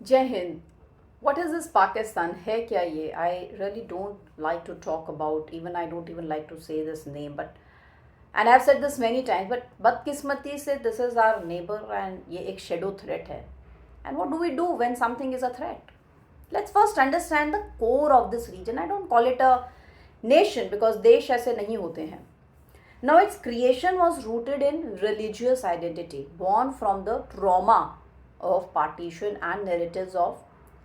Jai Hind. What is this Pakistan? है क्या ये? I really don't like to talk about. Even I don't even like to say this name. But and I've said this many times. But बदकिस्मती से this is our neighbor and ये एक shadow threat है. And what do we do when something is a threat? Let's first understand the core of this region. I don't call it a nation because देश ऐसे नहीं होते हैं. Now, its creation was rooted in religious identity, born from the trauma of partition and narratives of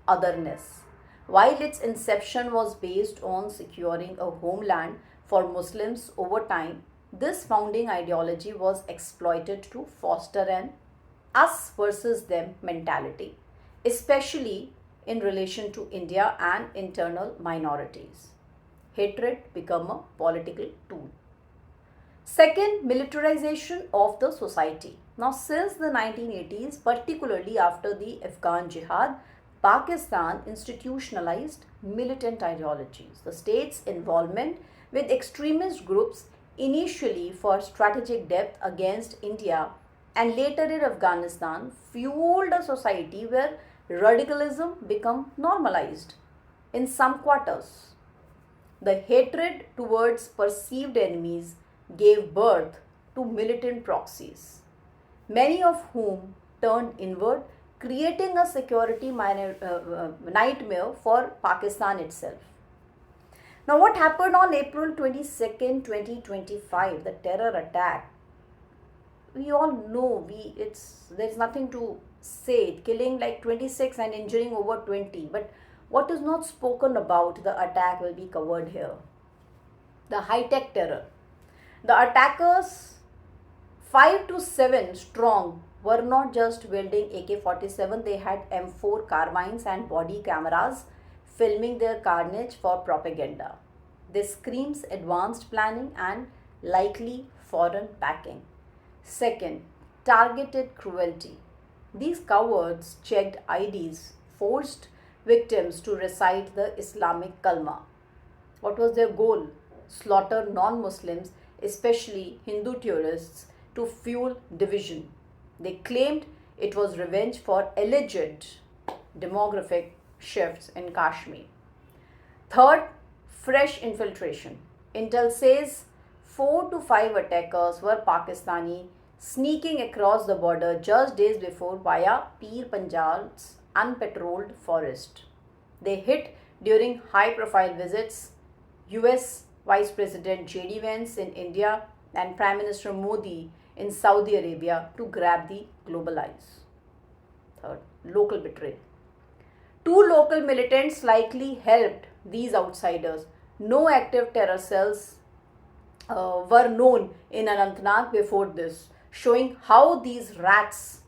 otherness. While its inception was based on securing a homeland for Muslims over time, this founding ideology was exploited to foster an us versus them mentality, especially in relation to India and internal minorities. Hatred became a political tool. Second, militarization of the society. Now, since the 1980s, particularly after the Afghan Jihad, Pakistan institutionalized militant ideologies. The state's involvement with extremist groups, initially for strategic depth against India and later in Afghanistan, fueled a society where radicalism became normalized in some quarters. The hatred towards perceived enemies gave birth to militant proxies, many of whom turned inward, creating a security nightmare for Pakistan itself. Now, what happened on April 22nd, 2025, the terror attack? We all know there's nothing to say. Killing like 26 and injuring over 20, but what is not spoken about the attack will be covered here. The high tech terror. The attackers, 5 to 7 strong, were not just wielding AK 47, they had M4 carbines and body cameras filming their carnage for propaganda. This screams advanced planning and likely foreign backing. Second, targeted cruelty. These cowards checked IDs, forced victims to recite the Islamic Kalma. What was their goal? Slaughter non Muslims, especially Hindu tourists, to fuel division. They claimed it was revenge for alleged demographic shifts in Kashmir. Third, fresh infiltration. Intel says 4 to 5 attackers were Pakistani sneaking across the border just days before via Pir Panjal's unpatrolled forest. They hit during high profile visits. US Vice President JD Vance in India and Prime Minister Modi in Saudi Arabia to grab the global eyes. Third, local betrayal. Two local militants likely helped these outsiders. No active terror cells were known in Anantnag before this, showing how these rats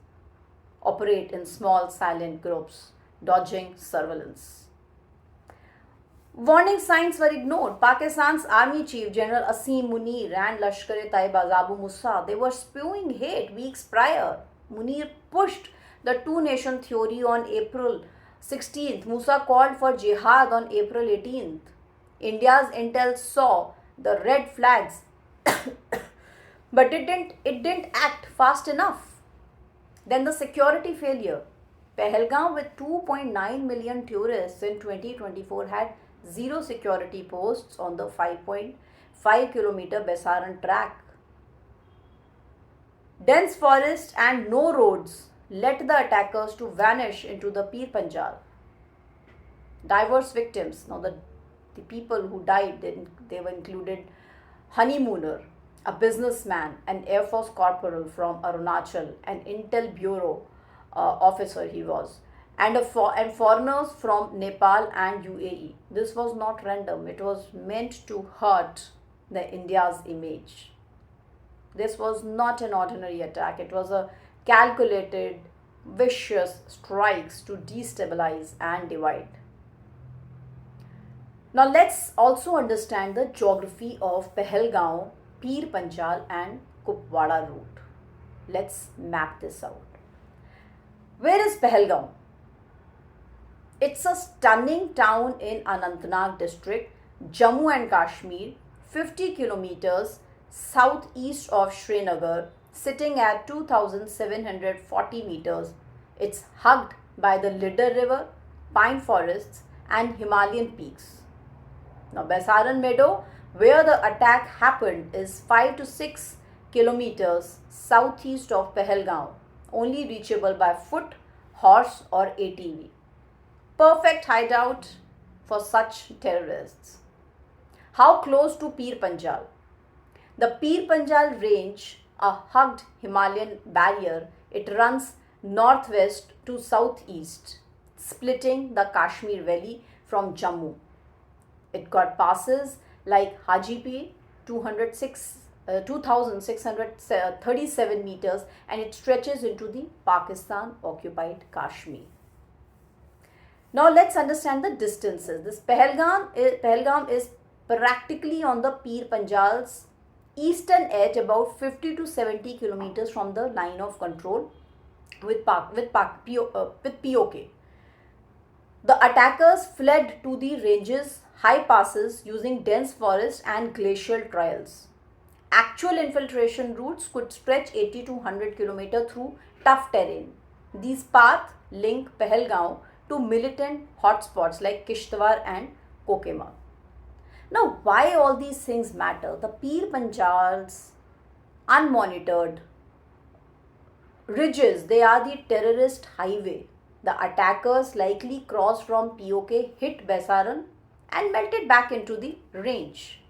operate in small silent groups, dodging surveillance. Warning signs were ignored. Pakistan's army chief General Asim Munir and Lashkar-e-Taiba Abu Musa, they were spewing hate weeks prior. Munir pushed the two-nation theory on April 16th. Musa called for jihad on April 18th. India's intel saw the red flags, but it didn't act fast enough. Then the security failure. Pahalgam, with 2.9 million tourists in 2024, had zero security posts on the 5.5-kilometer Besaran track. Dense forest and no roads led the attackers to vanish into the Pir Panjal. Diverse victims. Now, the people who died, they were included honeymooner, a businessman, an Air Force corporal from Arunachal, an Intel Bureau officer he was, and foreigners from Nepal and UAE. This was not random. It was meant to hurt the India's image. This was not an ordinary attack. It was a calculated, vicious strikes to destabilize and divide. Now let's also understand the geography of Pahalgaon, Pir Panjal and Kupwara route. Let's map this out. Where is Pahalgaon? It's a stunning town in Anantnag district, Jammu and Kashmir, 50 kilometers southeast of Srinagar, sitting at 2740 meters. It's hugged by the Lidar River, pine forests, and Himalayan peaks. Now, Baisaran Meadow, where the attack happened, is 5 to 6 kilometers southeast of Pahalgaon, only reachable by foot, horse, or ATV. Perfect hideout for such terrorists. How close to Pir Panjal? The Pir Panjal range, a hugged Himalayan barrier, it runs northwest to southeast, splitting the Kashmir Valley from Jammu. It got passes like Hajipir, 2637 meters, and it stretches into the Pakistan occupied Kashmir. Now let's understand the distances. This Pahalgam is practically on the Pir Panjal's eastern edge, about 50 to 70 kilometers from the line of control with POK. The attackers fled to the ranges, high passes using dense forest and glacial trails. Actual infiltration routes could stretch 80 to 100 km through tough terrain. These paths link Pahalgaon to militant hotspots like Kishtwar and Kokema. Now, why all these things matter? The Pir Panjal's unmonitored ridges, they are the terrorist highway. The attackers likely crossed from POK, hit Baisaran, and melted back into the range.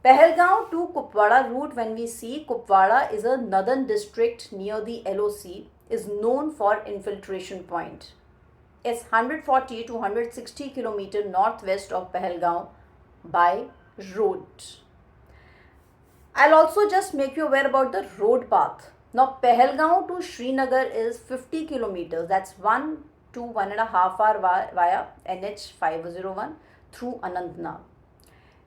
Pahalgaon to Kupwara route, when we see Kupwara is a northern district near the LOC, is known for infiltration point. It's 140 to 160 km northwest of Pahalgaon by road. I'll also just make you aware about the road path. Now, Pahalgaon to Srinagar is 50 kilometers. That's 1 to 1.5 hour via NH 501 through Anantnag.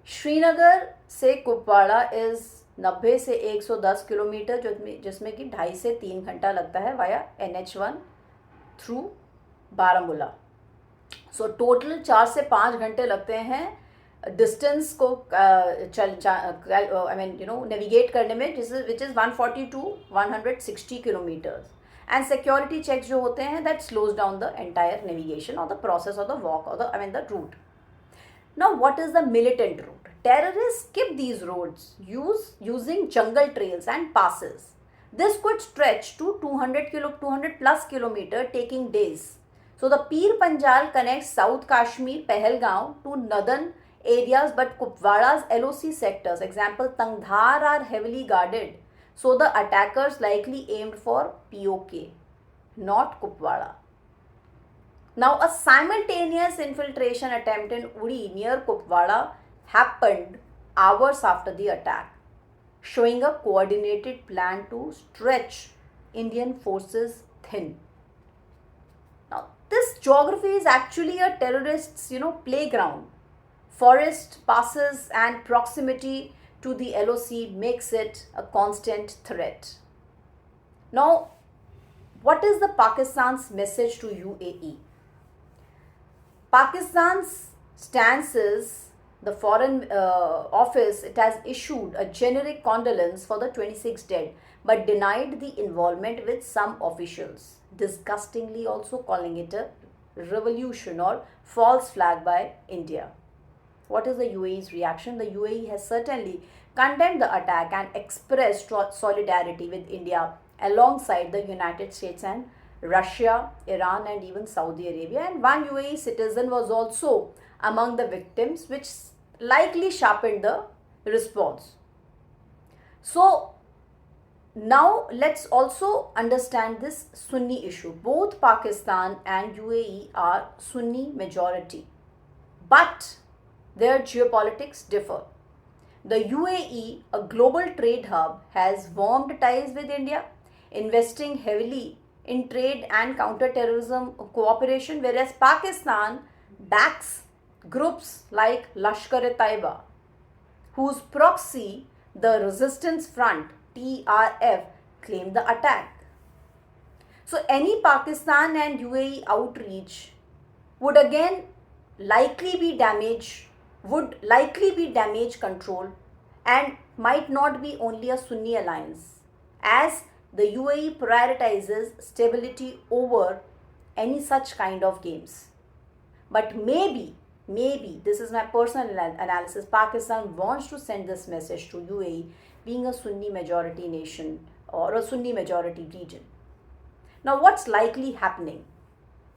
Srinagar से Kupwara is 90 से 110 kilometre, जिसमें कि 2.5 से 3 घंटा लगता है via NH1 through Baramulla. So total 4 से 5 घंटे लगते हैं डिस्टेंस को नेविगेट करने में, which is 140 to 160 kilometres. And security checks जो होते हैं that slows down the entire navigation और the process of the walk और the route. Now, what is the militant route? Terrorists skip these roads using jungle trails and passes. This could stretch to 200 plus kilometer, taking days. So, the Pir Panjal connects South Kashmir, Pahalgaon to northern areas, but Kupwara's LOC sectors, example Tangdhar, are heavily guarded. So, the attackers likely aimed for POK, not Kupwara. Now, a simultaneous infiltration attempt in Uri near Kupwara happened hours after the attack, showing a coordinated plan to stretch Indian forces thin. Now, this geography is actually a terrorist's, playground. Forest passes and proximity to the LOC makes it a constant threat. Now, what is the Pakistan's message to UAE? Pakistan's stance is, the Foreign Office, it has issued a generic condolence for the 26 dead, but denied the involvement with some officials, disgustingly also calling it a revolution or false flag by India. What is the UAE's reaction? The UAE has certainly condemned the attack and expressed solidarity with India alongside the United States and Russia, Iran, and even Saudi Arabia. And one UAE citizen was also among the victims, which likely sharpened the response. So, now let's also understand this Sunni issue. Both Pakistan and UAE are Sunni majority, but their geopolitics differ. The UAE, a global trade hub, has warmed ties with India, investing heavily in trade and counter-terrorism cooperation, whereas Pakistan backs groups like Lashkar-e-Taiba, whose proxy, the Resistance Front, TRF, claimed the attack. So any Pakistan and UAE outreach would again likely be damage control and might not be only a Sunni alliance, as the UAE prioritizes stability over any such kind of games. But maybe, this is my personal analysis, Pakistan wants to send this message to UAE, being a Sunni majority nation or a Sunni majority region. Now, what's likely happening?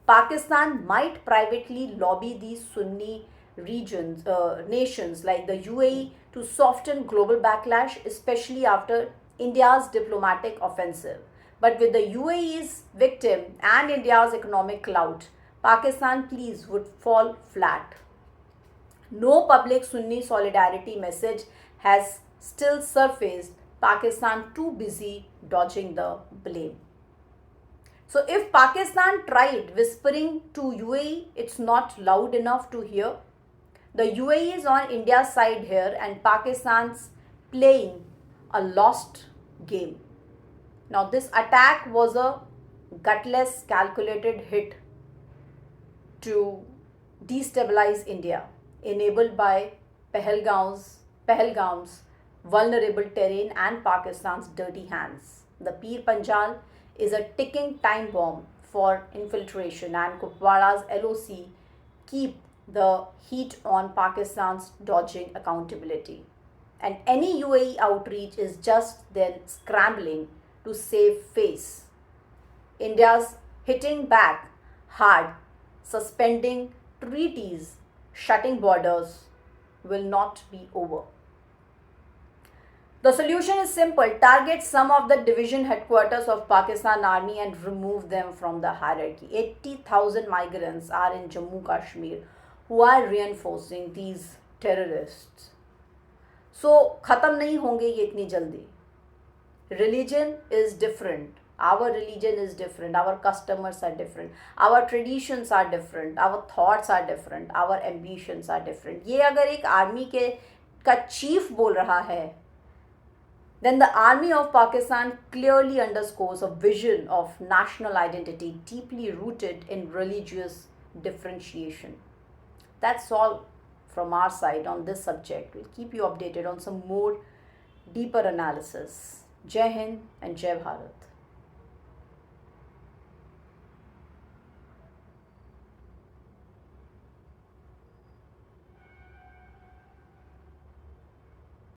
Pakistan might privately lobby these Sunni nations like the UAE to soften global backlash, especially after India's diplomatic offensive. But with the UAE's victim and India's economic clout, Pakistan pleas would fall flat. No public Sunni solidarity message has still surfaced, Pakistan too busy dodging the blame. So if Pakistan tried whispering to UAE, it's not loud enough to hear. The UAE is on India's side here and Pakistan's playing a lost game. Now this attack was a gutless calculated hit to destabilize India, enabled by Pahalgam's vulnerable terrain and Pakistan's dirty hands. The Pir Panjal is a ticking time bomb for infiltration, and Kupwara's LOC keep the heat on Pakistan's dodging accountability. And any UAE outreach is just then scrambling to save face. India's hitting back hard, suspending treaties, shutting borders will not be over. The solution is simple: target some of the division headquarters of Pakistan army and remove them from the hierarchy. 80,000 migrants are in Jammu Kashmir who are reinforcing these terrorists. So खत्म नहीं होंगे ये इतनी जल्दी. Religion is different. Our religion is different. Our customers are different. Our traditions are different. Our thoughts are different. Our ambitions are different. ये अगर एक army के का चीफ बोल रहा है, then the army of Pakistan clearly underscores a vision of national identity deeply rooted in religious differentiation. That's all from our side on this subject. We'll keep you updated on some more deeper analysis. Jai Hind and Jai Bharat.